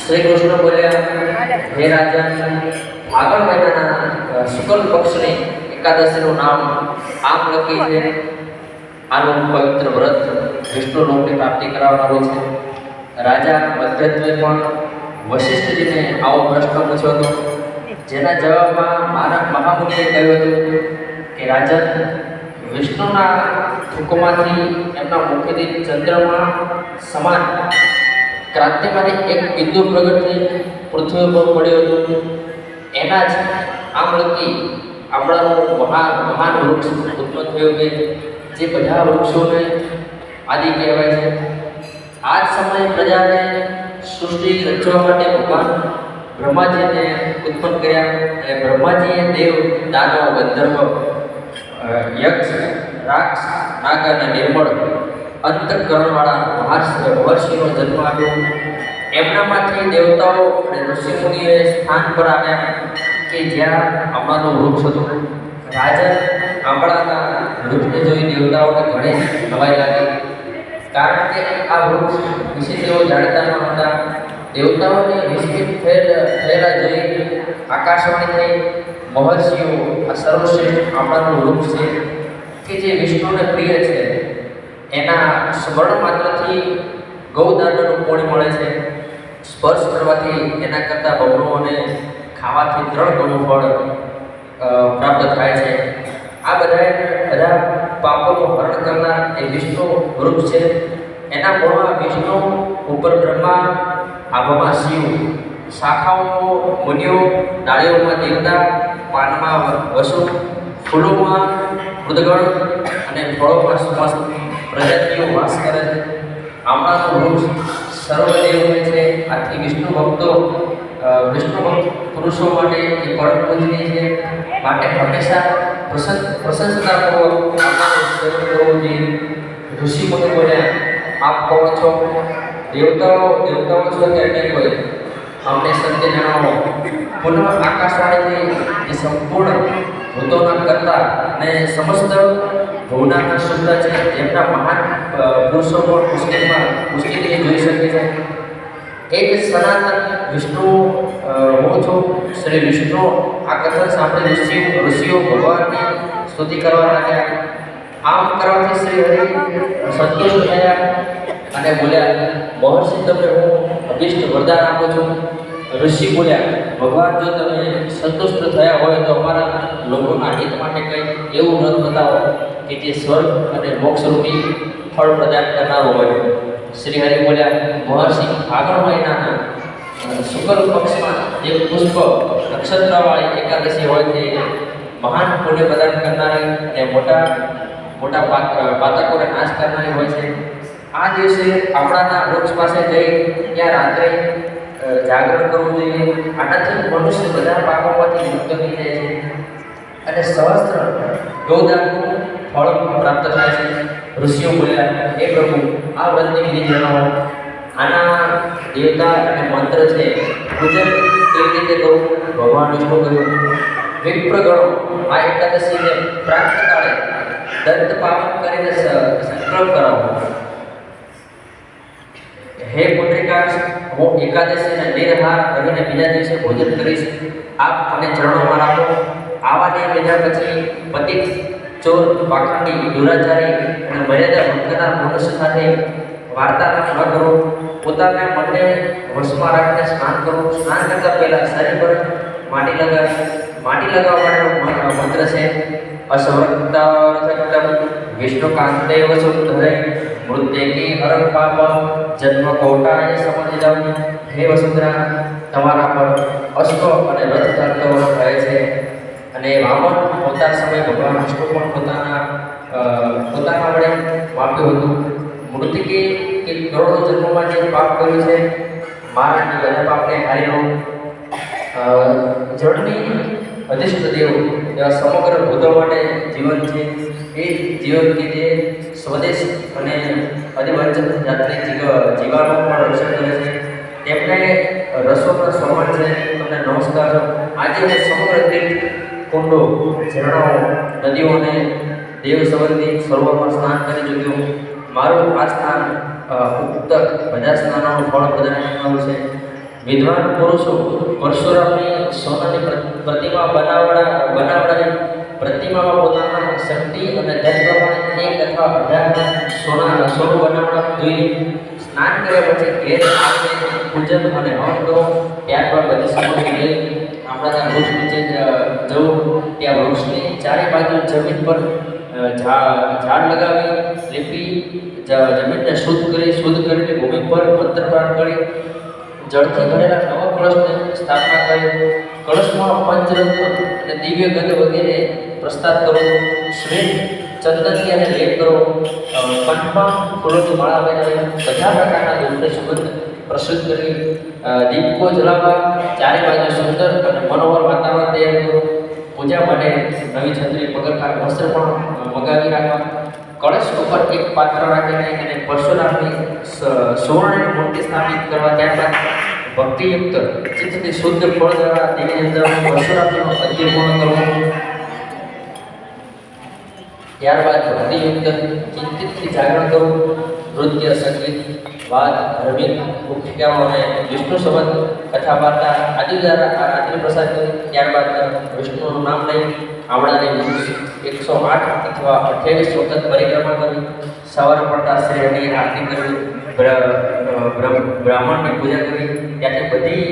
શ્રી કૃષ્ણ બોલ્યા, હે રાજન, ફાગણ મહિનાના શુક્લ પક્ષની એકાદશીનું નામ આમ લખી છે. આનું પવિત્ર વ્રત વિષ્ણુ લોકની પ્રાપ્તિ કરાવનારું છે. રાજા મધ્યત્વે પણ વશિષ્ઠજીને આવો પ્રશ્ન પૂછ્યો હતો, જેના જવાબમાં મારા મહામુનિએ કહ્યું હતું કે રાજન, વિષ્ણુના હુકમમાંથી એમના મુખથી ચંદ્રમાં સમાન ક્રાંતિમાંથી એક બિંદુ પ્રગટ થઈ પૃથ્વી પર પડ્યું હતું. એના જ આમલકી આપણાનું મહાન વૃક્ષ ઉત્પન્ન થયું કે જે બધા વૃક્ષોને આદિ કહેવાય છે. આ જ સમયે પ્રજાને સૃષ્ટિ રચવા માટે ભગવાન બ્રહ્માજીને ઉત્પન્ન કર્યા. અને બ્રહ્માજીએ દેવ, દાનવ, ગંધર્વ, યક્ષ, રાક્ષ, નાગ અને નિર્મળ અંતઃકરણવાળા મહર્ષિનો જન્મ આપ્યો. એમનામાંથી દેવતાઓ અને ઋષિમુનિઓએ સ્થાન પર આવ્યા કે જ્યાં આંબાનું વૃક્ષ હતું. રાજન આંબળાના વૃક્ષને જોઈ દેવતાઓને ઘણી નવાઈ લાગી, કારણ કે આ વૃક્ષ વિશે તેઓ જાણતા ન હતા. દેવતાઓને વિસ્મિત થયેલા જોઈ આકાશવાણી થઈ, મહર્ષિઓ, આ સર્વશ્રેષ્ઠ આંબળાનું વૃક્ષ છે કે જે વિષ્ણુને પ્રિય છે. એના સ્મરણ માત્રથી ગૌદાનનું પુણ્ય મળે છે. સ્પર્શ કરવાથી એના કરતાં બમણું અને ખાવાથી 3 ગણું ફળ પ્રાપ્ત થાય છે. આ બધા પાપોનું હરણ કરનાર એ વિષ્ણુ વૃક્ષ છે. એના મૂળમાં વિષ્ણુ, ઉપર બ્રહ્મા, આભામાં શિવ, શાખાઓ મુનિઓ, ડાળીઓમાં દેવતા, પાનમાં વસુ, ફૂલોમાં મૃદગણ અને ફળોમાં સમસ્ત પ્રજાતિઓ વાસ કરે છે. આંબાનું વૃક્ષ સર્વદેવમય છે. આથી વિષ્ણુ ભક્ત પુરુષો માટે એ પરમ પૂજનીય છે. માટે હંમેશા પ્રશંસતાપૂર્વક આંબાનું સેવન કરવું જોઈએ. ઋષિમુનિ બોલ્યા, આપ કોણ છો? દેવતાઓ છો કે અન્ય કોઈ? અમને સત્ય જણાવો. પુનઃ આકાશવાણીથી જે સંપૂર્ણ ભૂતોના કરતા અને સમસ્ત ભુવનાના શુદ્ધ છે, જેમના મહાન પુરુષો પણ મુશ્કેલી જોઈ શકે છે. એ જ સનાતન વિષ્ણુ હું છું. શ્રી વિષ્ણુ આ કથન સાંભળી ઋષિઓ ભગવાનની સ્તુતિ કરવા લાગ્યા. આમ કરવાથી શ્રી હરિ સંતુષ્ટ થયા અને બોલ્યા, મહર્ષિ, તમને હું અભિષ્ટ વરદાન આપું છું. ઋષિ બોલ્યા, ભગવાન, જો તમે સંતુષ્ટ થયા હોય તો અમારા લોકોના હિત માટે કંઈ એવું વ્રત બતાવો કે જે સ્વર્ગ અને મોક્ષરૂપી ફળ પ્રદાન કરનારો હોય. શ્રી હરિ બોલ્યા, મહર્ષિ, ફાગણ મહિનાના શુક્લ પક્ષમાં જે પુષ્પ નક્ષત્રવાળી એકાદશી હોય તે મહાન પુણ્ય પ્રદાન કરનારી અને મોટા પાતકોને નાશ કરનારી હોય છે. આ દિવસે આપણાના વૃક્ષ પાસે જઈ ત્યાં રાત્રે જાગરણ કરવું જોઈએ. આનાથી મનુષ્ય બધા પાપોમાંથી મુક્ત થઈ જાય છે અને સહસ્ત્ર ગૌદાનનું ફળ પ્રાપ્ત થાય છે. ઋષિઓ બોલ્યા, હે પ્રભુ, આ વ્રતની વિધિ જણાવો. આના દેવતા અને મંત્ર છે. પૂજન કેવી રીતે કરવું? ભગવાન વિષ્ણુ કહ્યું, વિપ્રગણો આ એકાદશીને પ્રાપ્ત કાળે દંત પાવન કરીને સંકલ્પ કરાવો. હે પુત્રિકાક્ષ, હું એકાદશીના નિર્હાર કરીને બીજા દિવસે ભોજન કરીશ. આપ મને ચરણોમાં રાખો. આવા નિયમ લીધા પછી પતિત, ચોર, પાખંડી, દુરાચારી અને મર્યાદા ભંગનાર મનુષ્ય સાથે વાર્તાલાપ ન કરો. પોતાના મનને વશમાં રાખીને સ્નાન કરો. સ્નાન કરતા પહેલા શરીર પર માટી લગાવવા માટેનો મંત્ર છે. અસવર્તાર્થક્તમ વિષ્ણુકાંતેવ સુંદરે મૃત્યેકી હરં પાપ જન્મ કોટાય સમજિદમ. હે વસુંધરા, તમારા પર અશ્વ અને રથ ચાલતો રહે છે. અને વામન અવતાર સમયે ભગવાન વિષ્ણુ પણ પોતાના વડે વાપ્યું હતું. મૃતિકે કે કરોડો જન્મોમાં જે પાપ કર્યું છે, મારા બધા પાપને હારી લો. જળની અધિષ્ઠ દેવ એવા સમગ્ર ભૂતો માટે જીવન છે. એ જીવન કે જે સ્વદેશ અને અધિવંચન જાતની જીવાનું પણ રક્ષણ કરે છે. તેમને રસોના સમાન છે. તમને નમસ્કાર. આજે હું સમગ્ર તીર્થ કુંડો, ઝરણાઓ, નદીઓ અને દેવ સંબંધી સરોવરમાં સ્નાન કરી ચૂક્યો. મારું આ સ્નાન ઉક્ત બધા સ્નાનોનું ફળ પ્રદાન કરનારું છે. વિદ્વાન પુરુષો પરશુરામની સોનાની પ્રતિમા બનાવડાવી પ્રતિમામાં પોતાના શક્તિ અને ધન પ્રમાણે 1 અથવા 18 સોનું બનાવવા જોઈએ. સ્નાન કર્યા પછી ઘેર આવીને પૂજન અને હવન કરો. ત્યારબાદ બધી સામગ્રી લઈ આપણા વૃક્ષ નીચે જવું. ત્યાં વૃક્ષની ચારે બાજુ જમીન પર ઝાડ લગાવી લીપી જમીનને શુદ્ધ કરીને ભૂમિ પર મંત્રપાઠ કરી જળથી ભરેલા નવા કળશની સ્થાપના કરી. કળશમાં પંચરત્ન અને દિવ્ય ગંધ વગેરે પ્રસ્તાવ કરો. શ્વેત ચંદનથી અને લેપ કરો. કંઠમાં ફૂલોની માળા પહેરાવી બધા પ્રકારના ધૂપની સુગંધ પ્રસુદ્ધ કરી દીપકો જલાવવા. ચારે બાજુ સુંદર અને મનોહર વાતાવરણ તૈયાર કરો. પૂજા માટે નવી છત્રી પગરખાં વસ્ત્ર પણ મગાવી રાખવા. કળશ ઉપર એક પાત્ર રાખીને એને પરશુરામની સુવર્ણની મૂર્તિ સ્થાપિત કરવા. ત્યારબાદ ભક્તિયુક્ત ચિત્તથી શુદ્ધ ફળ દ્વારા તેની અંદર પરશુરામનો અધ્યય પૂર્ણ કરવો. ત્યારબાદ ભક્તિયુક્ત ચિંતિતથી જાગરણ કરવું. નૃત્ય, સંગીત, વાદ, ધાર્મિક ભૂમિકાઓ અને વિષ્ણુ સંબંધ કથા વાર્તા આદિ દ્વારા રાત્રિ પ્રસાદ કરી. ત્યારબાદ વિષ્ણુનું નામ લઈ આવડાને 108 અથવા 28 વખત પરિક્રમા કરવી. સવાર પડતા શ્રીની આરતી કરવી. બ્રાહ્મણની પૂજા કરવી. ત્યાંથી બધી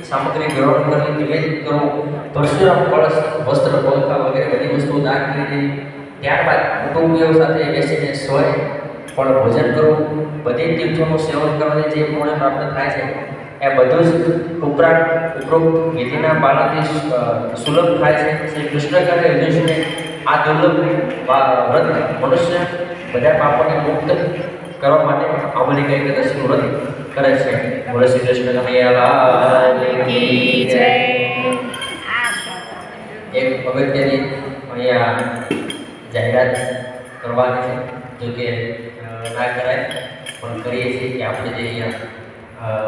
સામગ્રી ગ્રહણ કરી નિવેદિત કરવું. પરશુરામ કળશ, વસ્ત્ર, પંખા વગેરે બધી વસ્તુઓ દાન કરી દેવી. ત્યારબાદ કુટુંબીઓ સાથે બેસીને સોય પણ ભોજન કરવું. બધી તીર્થોનું સેવન કરવાથી જે પુણ્ય પ્રાપ્ત થાય છે એ બધું જ ઉપરોક્ત વિધિના પાલનથી સુલભ થાય છે. શ્રી કૃષ્ણ કહે યુધિષ્ઠિરને આ દુર્લભ વ્રત મનુષ્ય બધા પાપોને મુક્ત કરવા માટે અમલી એકાદશીનું વ્રત કરે છે. બોલે શ્રી કૃષ્ણ કનૈયાલાલ કી જય. એક અગત્યની અહીંયા જાહેરાત કરવાની છે, જો કે ના કરાય પણ કરીએ છીએ કે આપણે જે અહીંયા